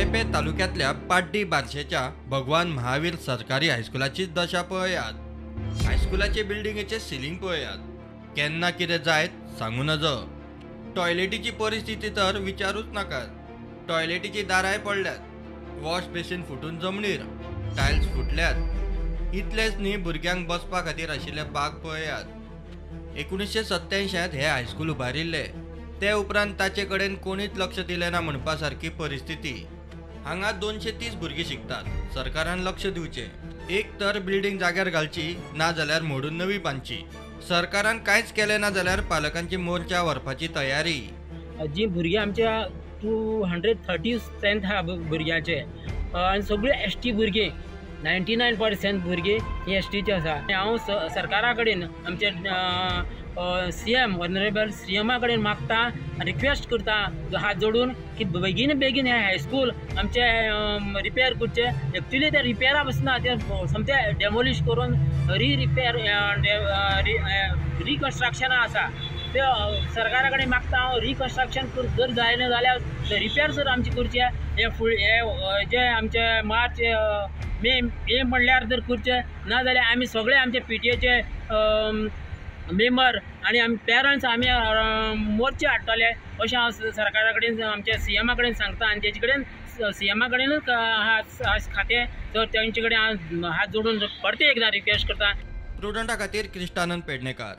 केपें तालुक्यातल्या पाड्डी बार्शेच्या भगवान महावीर सरकारी हायस्कुलाची दशा पळयात। हायस्कुलाचे बिल्डिंगेचे सिलिंग पळयात। केन्ना कितें जायत सांगू नज। टॉयलेटीची परिस्थिती तर विचारूच नाकात। टॉयलेटीची दाराय पडल्यात, वॉश बेसिन फुटून जमनीर, टायल्स फुटल्यात। इतलेच न्ही, भुरग्यांक बसपा खातीर आशिल्ले बाग पळयात। 1987 हे हायस्कूल उबारिल्ले, ते उपरांत ताचे कडेन कोणीच लक्ष दिलें ना म्हणपा सारकी परिस्थिती। हांगा 230 भुरगीं शिकतात। सरकारान लक्ष दिवचें। एक तर बिल्डिंग जाग्यार घालची, ना जाल्यार मोडून नवी बांदची। सरकारान कांयच केलें ना जाल्यार पालकांची मोर्चा व्हरपाची तयारी। जी भुरगीं आमच्या 230 स्ट्रेंथ आहा भुरग्यांचे, आनी सगळीं एसटी भुरगीं 99% भुरगीं ही एसटीची आसा। हांव सरकारा कडेन आमचे CM ऑनरेबल CMा कडेन मागता, रिक्वेस्ट करता हात जोडून की बेगीन बेगीन हे हायस्कूल आमचे रिपेर करचे। एक्चुली ते रिपेरा बसना, ते समते डेमोलिश करून रिकन्स्ट्रक्शना आसा। ते सरकारा कडेन मागता हांव, रिकन्स्ट्रक्शन जर जायना जाल्यार रिपेर जर आमची करचे। हे जे आमचे मार्च मे म्हणल्यार जर करचे, ना जाल्यार आमी सगळे आमचे PTAचे मेंबर आणि आमी पेरंट्स आमी मोर्चे हाडटले अशें हांव सरकारा कडेन आमच्या CMा कडेन सांगता। आनी तेजे कडेन CMा कडेनूच खातें, तर तेंचे कडेन हांव हात जोडून परते एकदां रिक्वेस्ट करता। प्रुडंटा खातीर क्रिस्टानंद पेडणेकार।